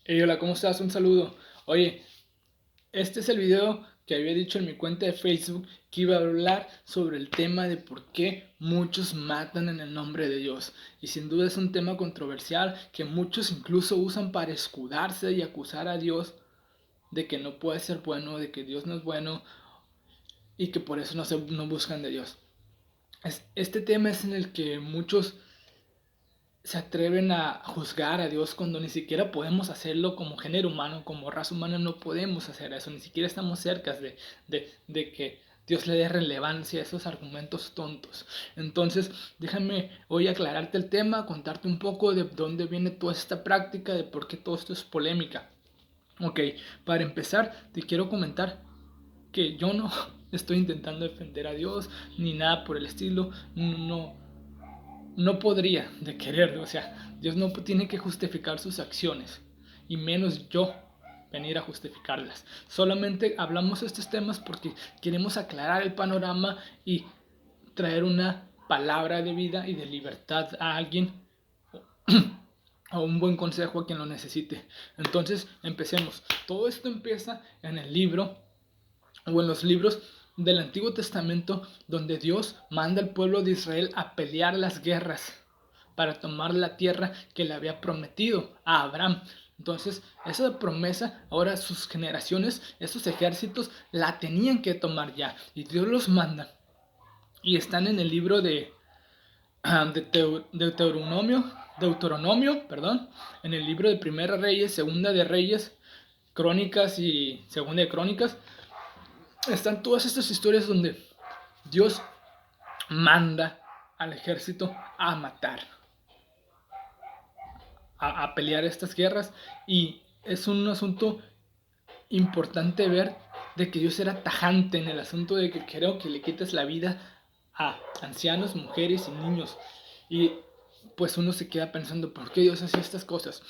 Hey, hola, ¿cómo estás? Un saludo. Oye, este es el video que había dicho en mi cuenta de Facebook que iba a hablar sobre el tema de por qué muchos matan en el nombre de Dios. Y sin duda es un tema controversial que muchos incluso usan para escudarse y acusar a Dios de que no puede ser bueno, de que Dios no es bueno y que por eso no buscan de Dios. Este tema es en el que muchos se atreven a juzgar a Dios cuando ni siquiera podemos hacerlo como género humano, como raza humana no podemos hacer eso, ni siquiera estamos cerca de que Dios le dé relevancia a esos argumentos tontos. Entonces, déjame hoy aclararte el tema, contarte un poco de dónde viene toda esta práctica, de por qué todo esto es polémica. Ok, para empezar, te quiero comentar que yo no estoy intentando defender a Dios ni nada por el estilo, no podría de quererlo, o sea, Dios no tiene que justificar sus acciones, y menos yo venir a justificarlas. Solamente hablamos de estos temas porque queremos aclarar el panorama y traer una palabra de vida y de libertad a alguien o un buen consejo a quien lo necesite. Entonces, empecemos. Todo esto empieza en el libro o en los libros del Antiguo Testamento donde Dios manda al pueblo de Israel a pelear las guerras para tomar la tierra que le había prometido a Abraham. Entonces, esa promesa, ahora sus generaciones, esos ejércitos, la tenían que tomar ya. Y Dios los manda. Y están en el libro Deuteronomio, perdón, en el libro de Primera Reyes, Segunda de Reyes, Crónicas y Segunda de Crónicas. Están todas estas historias donde Dios manda al ejército a matar, a pelear estas guerras, y es un asunto importante ver de que Dios era tajante en el asunto de que creo que le quitas la vida a ancianos, mujeres y niños. Y pues uno se queda pensando, ¿por qué Dios hacía estas cosas?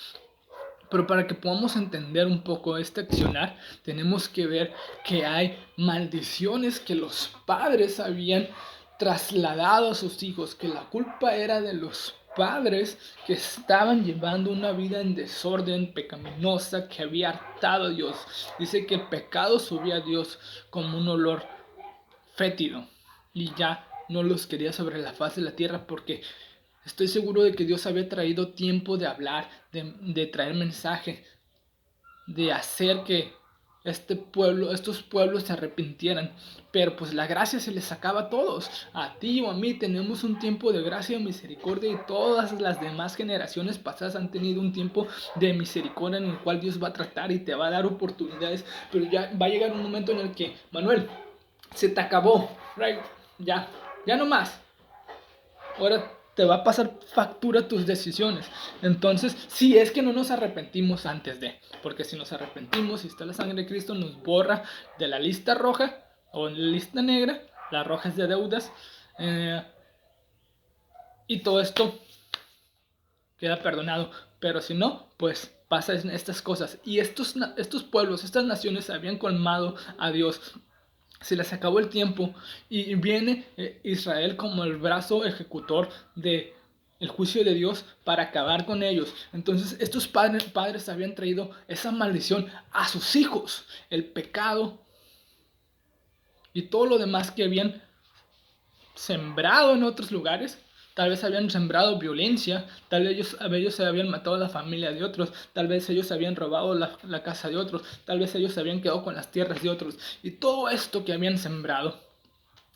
Pero para que podamos entender un poco este accionar, tenemos que ver que hay maldiciones que los padres habían trasladado a sus hijos, que la culpa era de los padres que estaban llevando una vida en desorden, pecaminosa, que había hartado a Dios. Dice que el pecado subía a Dios como un olor fétido y ya no los quería sobre la faz de la tierra porque estoy seguro de que Dios había traído tiempo de hablar, de traer mensaje, de hacer que estos pueblos se arrepintieran. Pero pues la gracia se les sacaba a todos. A ti o a mí tenemos un tiempo de gracia y misericordia, y todas las demás generaciones pasadas han tenido un tiempo de misericordia en el cual Dios va a tratar y te va a dar oportunidades. Pero ya va a llegar un momento en el que, Manuel, se te acabó, right? Ya no más. Ahora te va a pasar factura tus decisiones. Entonces, si es que no nos arrepentimos antes de, porque si nos arrepentimos, si está la sangre de Cristo, nos borra de la lista roja o en la lista negra. La roja es de deudas, eh, y todo esto queda perdonado. Pero si no, pues pasan estas cosas. Y estos pueblos, estas naciones habían colmado a Dios, se les acabó el tiempo, y viene Israel como el brazo ejecutor de el juicio de Dios para acabar con ellos. Entonces estos padres habían traído esa maldición a sus hijos, el pecado y todo lo demás que habían sembrado en otros lugares. Tal vez habían sembrado violencia, tal vez ellos se habían matado a la familia de otros, tal vez ellos habían robado la casa de otros, tal vez ellos se habían quedado con las tierras de otros. Y todo esto que habían sembrado,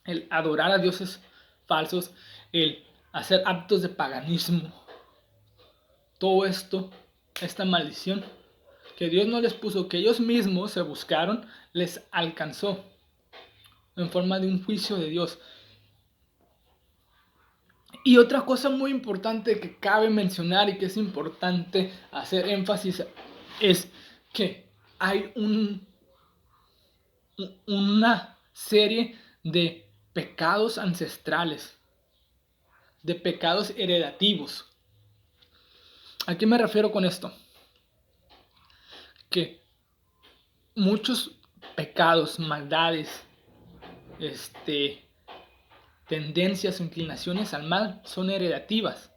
el adorar a dioses falsos, el hacer actos de paganismo, todo esto, esta maldición que Dios no les puso, que ellos mismos se buscaron, les alcanzó en forma de un juicio de Dios. Y otra cosa muy importante que cabe mencionar y que es importante hacer énfasis es que hay una serie de pecados ancestrales, de pecados heredativos. ¿A qué me refiero con esto? Que muchos pecados, maldades, tendencias o inclinaciones al mal son heredativas.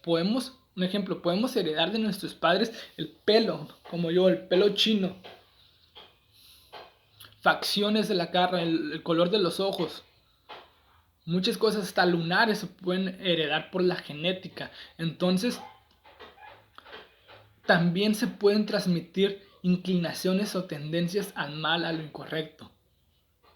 Podemos Un ejemplo, podemos heredar de nuestros padres el pelo, como yo, el pelo chino, facciones de la cara, el color de los ojos. Muchas cosas, hasta lunares, se pueden heredar por la genética. Entonces, también se pueden transmitir inclinaciones o tendencias al mal, a lo incorrecto.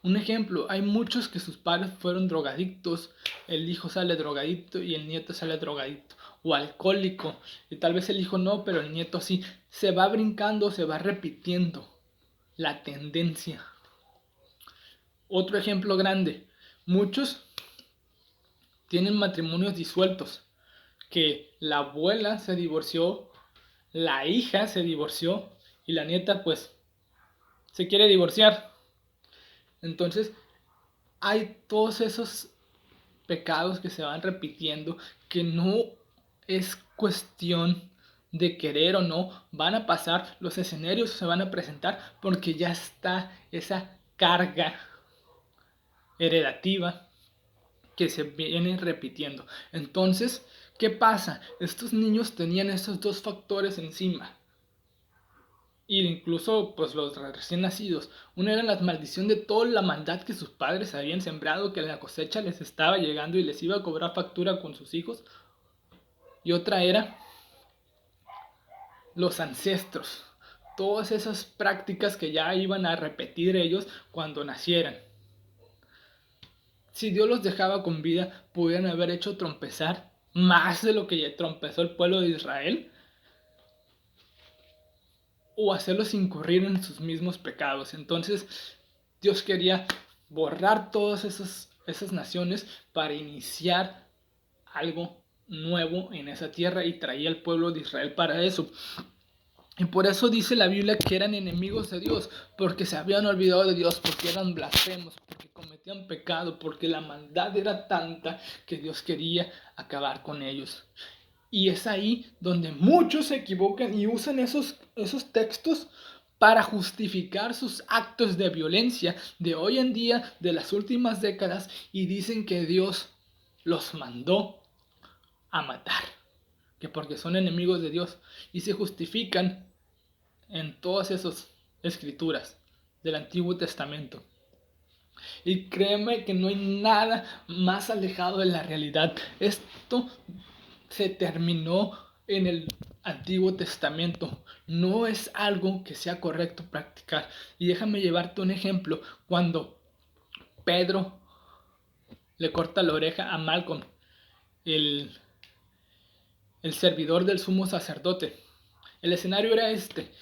Un ejemplo, hay muchos que sus padres fueron drogadictos, el hijo sale drogadicto y el nieto sale drogadicto, o alcohólico, y tal vez el hijo no, pero el nieto sí. Se va brincando, se va repitiendo la tendencia. Otro ejemplo grande, muchos tienen matrimonios disueltos, que la abuela se divorció, la hija se divorció y la nieta pues se quiere divorciar. Entonces hay todos esos pecados que se van repitiendo, que no es cuestión de querer o no, van a pasar, los escenarios se van a presentar porque ya está esa carga heredativa que se viene repitiendo. Entonces, ¿qué pasa? Estos niños tenían esos dos factores encima. Y incluso pues los recién nacidos. Una era la maldición de toda la maldad que sus padres habían sembrado, que la cosecha les estaba llegando y les iba a cobrar factura con sus hijos. Y otra era los ancestros. Todas esas prácticas que ya iban a repetir ellos cuando nacieran. Si Dios los dejaba con vida, pudieran haber hecho trompezar más de lo que trompezó el pueblo de Israel, o hacerlos incurrir en sus mismos pecados. Entonces Dios quería borrar todas esas naciones para iniciar algo nuevo en esa tierra, y traía al pueblo de Israel para eso. Y por eso dice la Biblia que eran enemigos de Dios, porque se habían olvidado de Dios, porque eran blasfemos, porque cometían pecado, porque la maldad era tanta que Dios quería acabar con ellos. Y es ahí donde muchos se equivocan y usan esos textos para justificar sus actos de violencia de hoy en día, de las últimas décadas, y dicen que Dios los mandó a matar, que porque son enemigos de Dios, y se justifican en todas esas escrituras del Antiguo Testamento. Y créeme que no hay nada más alejado de la realidad. Esto se terminó en el Antiguo Testamento. No es algo que sea correcto practicar. Y déjame llevarte un ejemplo. Cuando Pedro le corta la oreja a Malcolm, el, el servidor del sumo sacerdote. El escenario era este.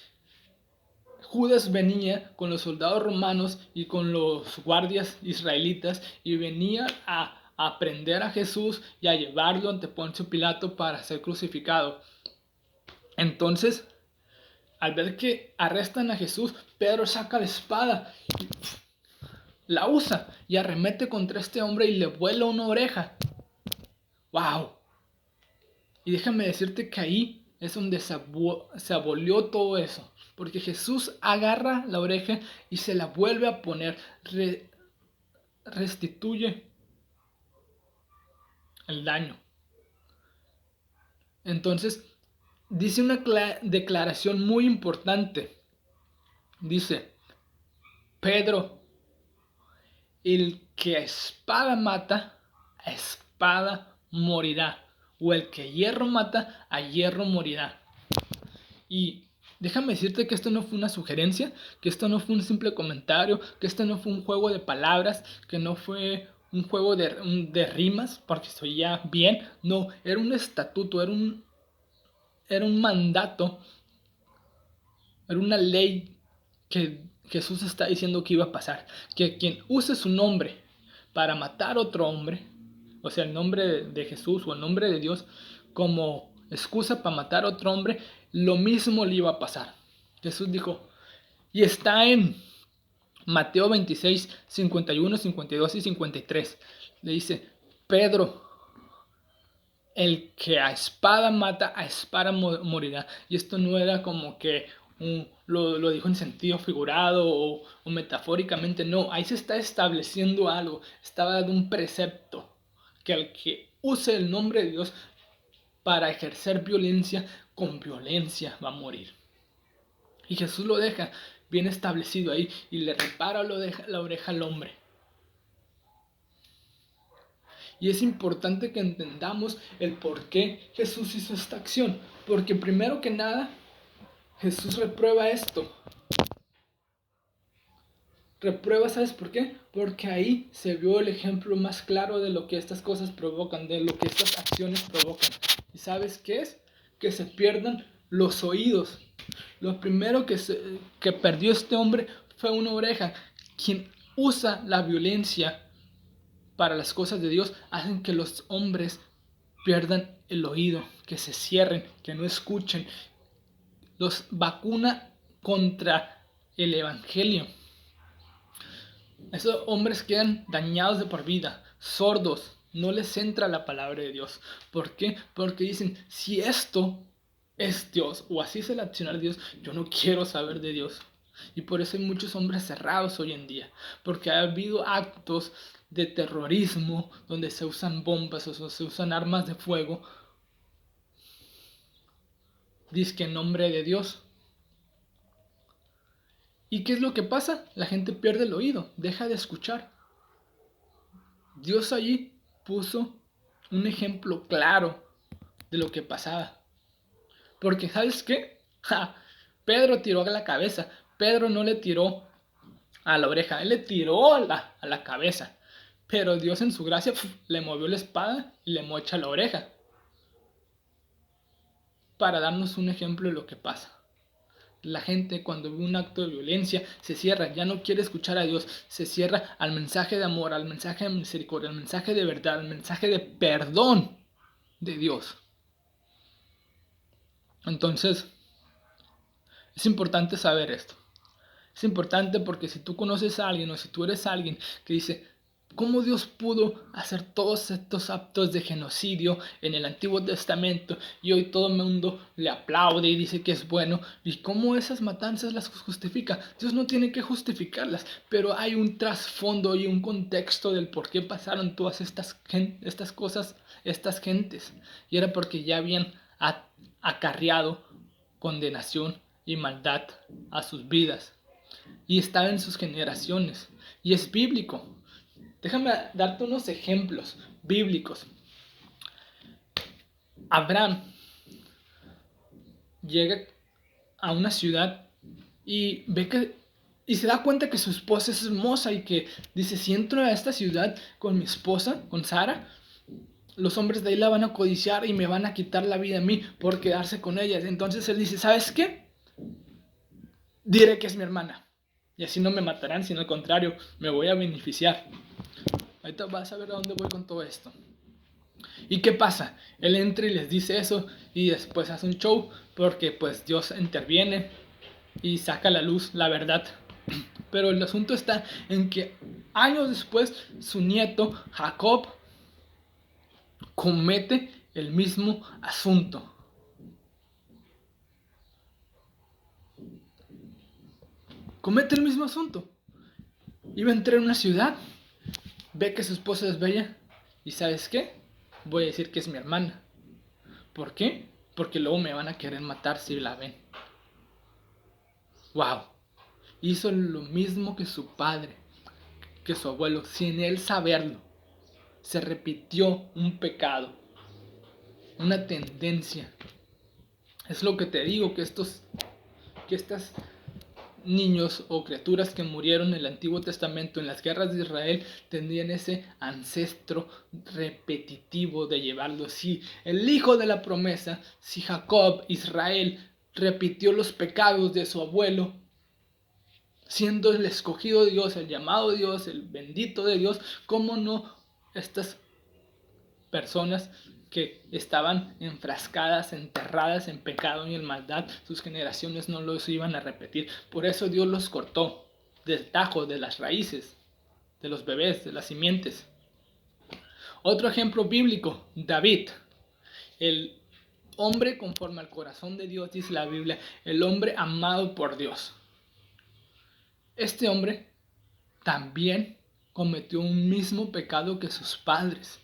Judas venía con los soldados romanos y con los guardias israelitas y venía a prender a Jesús y a llevarlo ante Poncio Pilato para ser crucificado. Entonces, al ver que arrestan a Jesús, Pedro saca la espada, la usa y arremete contra este hombre y le vuela una oreja. ¡Wow! Y déjame decirte que ahí es donde se abolió todo eso. Porque Jesús agarra la oreja y se la vuelve a poner. Restituye el daño. Entonces, dice una declaración muy importante. Dice, Pedro, el que a espada mata, a espada morirá. O el que a hierro mata, a hierro morirá. Y déjame decirte que esto no fue una sugerencia, que esto no fue un simple comentario, que esto no fue un juego de palabras, que no fue un juego de rimas, porque se oía bien. No, era un estatuto, era un mandato, era una ley que Jesús está diciendo que iba a pasar. Que quien use su nombre para matar a otro hombre, o sea, el nombre de Jesús o el nombre de Dios, como excusa para matar a otro hombre, lo mismo le iba a pasar. Jesús dijo, y está en Mateo 26, 51, 52 y 53. Le dice, Pedro, el que a espada mata, a espada morirá. Y esto no era como que lo dijo en sentido figurado o metafóricamente, no. Ahí se está estableciendo algo, estaba dando un precepto, que al que use el nombre de Dios para ejercer violencia, con violencia va a morir. Y Jesús lo deja bien establecido ahí y le repara la oreja al hombre. Y es importante que entendamos el por qué Jesús hizo esta acción. Porque primero que nada, Jesús reprueba esto. Reprueba, ¿sabes por qué? Porque ahí se vio el ejemplo más claro de lo que estas cosas provocan, de lo que estas acciones provocan. ¿Y sabes qué es? Que se pierdan los oídos. Lo primero que perdió este hombre fue una oreja. Quien usa la violencia para las cosas de Dios hacen que los hombres pierdan el oído, que se cierren, que no escuchen. Los vacuna contra el evangelio. Esos hombres quedan dañados de por vida, sordos, no les entra la palabra de Dios. ¿Por qué? Porque dicen, si esto es Dios o así es el accionar de Dios, yo no quiero saber de Dios. Y por eso hay muchos hombres cerrados hoy en día, porque ha habido actos de terrorismo donde se usan bombas o se usan armas de fuego, dizque en nombre de Dios. ¿Y qué es lo que pasa? La gente pierde el oído, deja de escuchar. Dios allí puso un ejemplo claro de lo que pasaba. Porque ¿sabes qué? Pedro tiró a la cabeza. Pedro no le tiró a la oreja, él le tiró a la cabeza. Pero Dios en su gracia le movió la espada y le mocha la oreja. Para darnos un ejemplo de lo que pasa. La gente cuando ve un acto de violencia se cierra, ya no quiere escuchar a Dios, se cierra al mensaje de amor, al mensaje de misericordia, al mensaje de verdad, al mensaje de perdón de Dios. Entonces, es importante saber esto. Es importante porque si tú conoces a alguien o si tú eres alguien que dice, ¿cómo Dios pudo hacer todos estos actos de genocidio en el Antiguo Testamento y hoy todo el mundo le aplaude y dice que es bueno? ¿Y cómo esas matanzas las justifica? Dios no tiene que justificarlas, pero hay un trasfondo y un contexto del por qué pasaron todas estas cosas, estas gentes. Y era porque ya habían acarreado condenación y maldad a sus vidas. Y estaba en sus generaciones. Y es bíblico. Déjame darte unos ejemplos bíblicos. Abraham llega a una ciudad y ve que y se da cuenta que su esposa es hermosa y que dice, si entro a esta ciudad con mi esposa, con Sara, los hombres de ahí la van a codiciar y me van a quitar la vida a mí por quedarse con ella. Entonces él dice, ¿sabes qué? Diré que es mi hermana. Y así no me matarán, sino al contrario, me voy a beneficiar. Ahorita vas a ver a dónde voy con todo esto. ¿Y qué pasa? Él entra y les dice eso y después hace un show porque pues Dios interviene y saca a la luz la verdad. Pero el asunto está en que años después su nieto Jacob comete el mismo asunto. Comete el mismo asunto. Iba a entrar en una ciudad, ve que su esposa es bella y ¿sabes qué? Voy a decir que es mi hermana. ¿Por qué? Porque luego me van a querer matar si la ven. ¡Wow! Hizo lo mismo que su padre, que su abuelo, sin él saberlo. Se repitió un pecado, una tendencia. Es lo que te digo, que estas niños o criaturas que murieron en el Antiguo Testamento en las guerras de Israel tenían ese ancestro repetitivo de llevarlo. Si el hijo de la promesa, si Jacob, Israel, repitió los pecados de su abuelo, siendo el escogido de Dios, el llamado de Dios, el bendito de Dios, ¿cómo no estas personas que estaban enfrascadas, enterradas en pecado y en maldad, sus generaciones no los iban a repetir? Por eso Dios los cortó del tajo, de las raíces, de los bebés, de las simientes. Otro ejemplo bíblico, David, el hombre conforme al corazón de Dios, dice la Biblia, el hombre amado por Dios. Este hombre también cometió un mismo pecado que sus padres.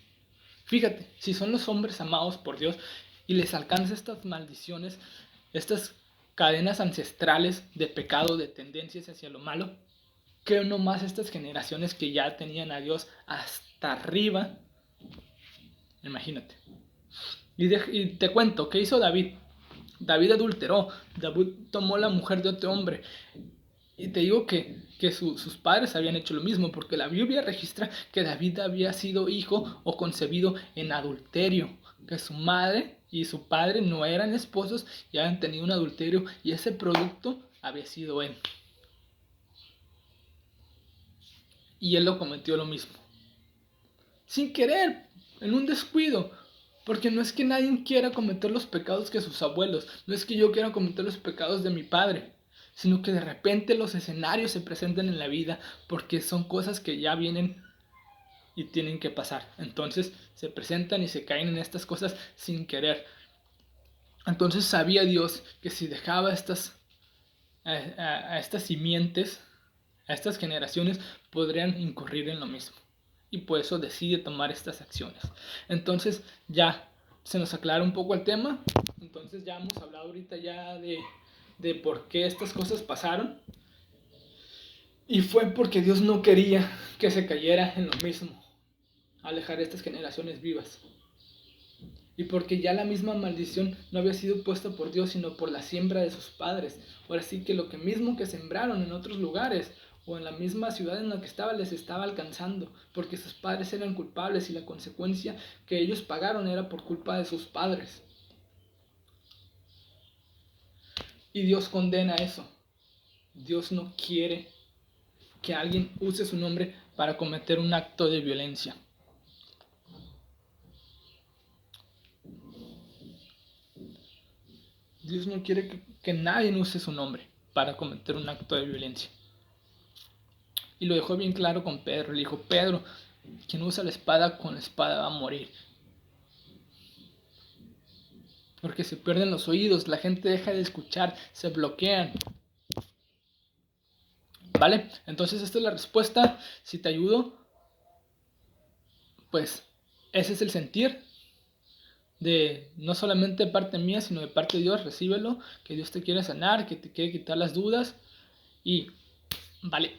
Fíjate, si son los hombres amados por Dios y les alcanza estas maldiciones, estas cadenas ancestrales de pecado, de tendencias hacia lo malo, que no más estas generaciones que ya tenían a Dios hasta arriba. Imagínate. Y te cuento, ¿qué hizo David? David adulteró, David tomó la mujer de otro hombre. Y te digo que sus padres habían hecho lo mismo, porque la Biblia registra que David había sido hijo o concebido en adulterio, que su madre y su padre no eran esposos y habían tenido un adulterio, y ese producto había sido él. Y él lo cometió lo mismo. Sin querer, en un descuido. Porque no es que nadie quiera cometer los pecados que sus abuelos, no es que yo quiera cometer los pecados de mi padre, sino que de repente los escenarios se presentan en la vida porque son cosas que ya vienen y tienen que pasar. Entonces se presentan y se caen en estas cosas sin querer. Entonces sabía Dios que si dejaba a estas simientes, a estas generaciones, podrían incurrir en lo mismo. Y por eso decide tomar estas acciones. Entonces ya se nos aclara un poco el tema. Entonces ya hemos hablado ahorita ya de por qué estas cosas pasaron. Y fue porque Dios no quería que se cayera en lo mismo, alejar estas generaciones vivas. Y porque ya la misma maldición no había sido puesta por Dios, sino por la siembra de sus padres. Ahora sí que lo que mismo que sembraron en otros lugares o en la misma ciudad en la que estaba les estaba alcanzando, porque sus padres eran culpables y la consecuencia que ellos pagaron era por culpa de sus padres. Y Dios condena eso. Dios no quiere que alguien use su nombre para cometer un acto de violencia. Dios no quiere que nadie use su nombre para cometer un acto de violencia. Y lo dejó bien claro con Pedro. Le dijo, Pedro, quien usa la espada, con la espada va a morir. Porque se pierden los oídos, la gente deja de escuchar, se bloquean. ¿Vale? Entonces esta es la respuesta. Si te ayudo, pues ese es el sentir de no solamente de parte mía, sino de parte de Dios. Recíbelo, que Dios te quiere sanar, que te quiere quitar las dudas. Y vale.